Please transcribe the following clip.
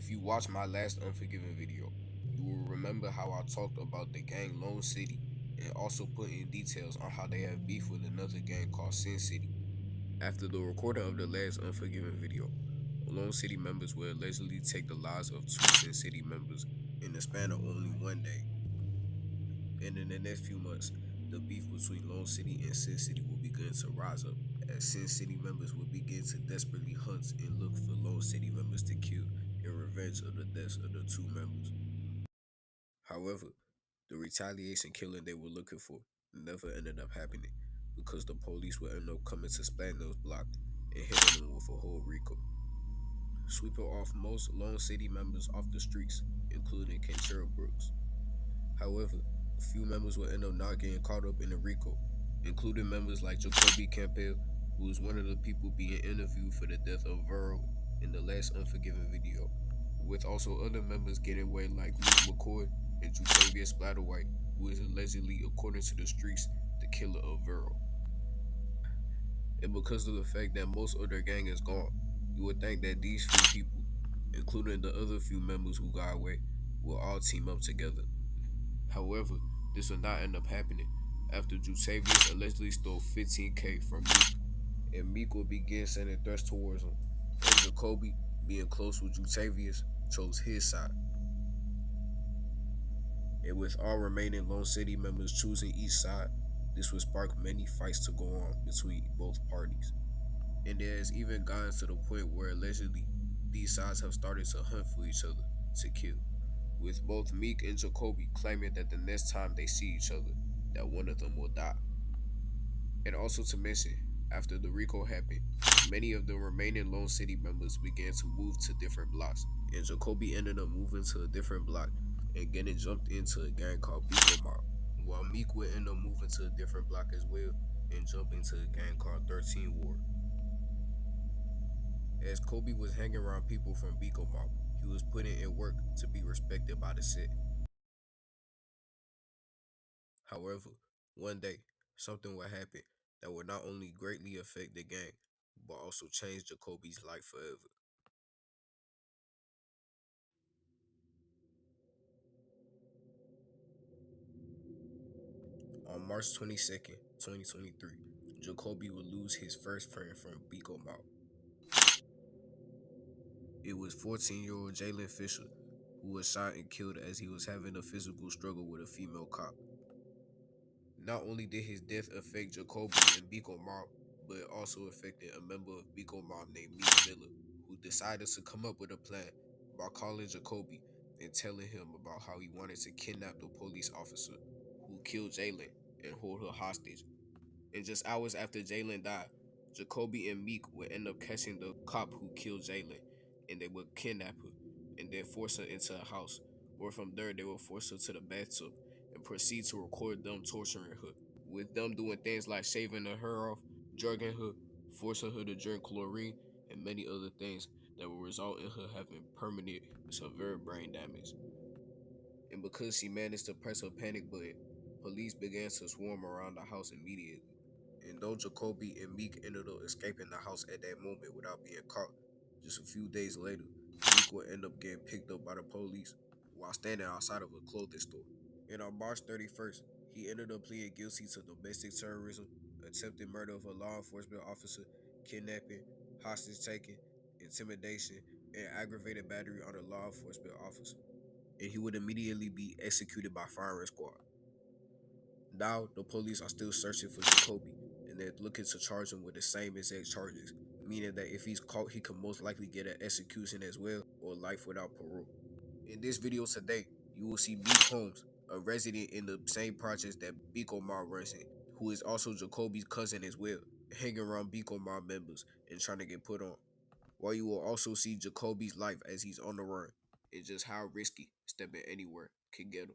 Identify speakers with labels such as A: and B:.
A: If you watch my last Unforgiven video, you will remember how I talked about the gang Lone City and also put in details on how they have beef with another gang called Sin City. After the recording of the last Unforgiven video, Lone City members will allegedly take the lives of two Sin City members in the span of only one day. And in the next few months, the beef between Lone City and Sin City will begin to rise up as Sin City members will begin to desperately hunt and look for Lone City members to kill in revenge of the deaths of the two members. However, the retaliation killing they were looking for never ended up happening because the police would end up coming to Spaniel's block and hitting them with a whole Rico, sweeping off most Lone City members off the streets, including Kentrell Brooks. However, a few members will end up not getting caught up in the RICO, including members like Jacoby Campbell, who was one of the people being interviewed for the death of Verl in the last Unforgiven video, with also other members getting away like Luke McCoy and Jutavius Splatterwhite, who is allegedly, according to the streets, the killer of Verl. And because of the fact that most of their gang is gone, you would think that these few people, including the other few members who got away, will all team up together. However, this would not end up happening after Jutavius allegedly stole 15K from Meek, and Meek would begin sending threats towards him. And Jacoby, being close with Jutavius, chose his side. And with all remaining Lone City members choosing each side, this would spark many fights to go on between both parties. And it has even gotten to the point where allegedly these sides have started to hunt for each other to kill, with both Meek and Jacoby claiming that the next time they see each other, that one of them will die. And also to mention, after the Rico happened, many of the remaining Lone City members began to move to different blocks, and Jacoby ended up moving to a different block and getting jumped into a gang called Beagle Mob, while Meek would end up moving to a different block as well and jump into a gang called 13 Ward. As Kobe was hanging around people from Beagle Mob, he was putting in work to be respected by the set. However, one day, something would happen that would not only greatly affect the gang, but also change Jacoby's life forever. On March 22nd, 2023, Jacoby would lose his first friend from Beagle Mob. It was 14-year-old Jalen Fisher, who was shot and killed as he was having a physical struggle with a female cop. Not only did his death affect Jacoby and Beagle Mob, but it also affected a member of Beagle Mob named Meek Miller, who decided to come up with a plan by calling Jacoby and telling him about how he wanted to kidnap the police officer who killed Jalen and hold her hostage. And just hours after Jalen died, Jacoby and Meek would end up catching the cop who killed Jalen, and they would kidnap her and then force her into a house, where from there they would force her to the bathtub and proceed to record them torturing her, with them doing things like shaving her hair off, drugging her, forcing her to drink chlorine, and many other things that will result in her having permanent severe brain damage. And because she managed to press her panic button, police began to swarm around the house immediately. And though Jacoby and Meek ended up escaping the house at that moment without being caught, just a few days later, Meek would end up getting picked up by the police while standing outside of a clothing store. And on March 31st, he ended up pleading guilty to domestic terrorism, attempted murder of a law enforcement officer, kidnapping, hostage taking, intimidation, and aggravated battery on a law enforcement officer. And he would immediately be executed by firing squad. Now, the police are still searching for Jacoby, and they're looking to charge him with the same exact charges, meaning that if he's caught, he could most likely get an execution as well, or life without parole. In this video today, you will see Meek Holmes, a resident in the same projects that Biko Mob runs in, who is also Jacoby's cousin as well, hanging around Biko Mob members and trying to get put on. While you will also see Jacoby's life as he's on the run, and just how risky stepping anywhere can get him.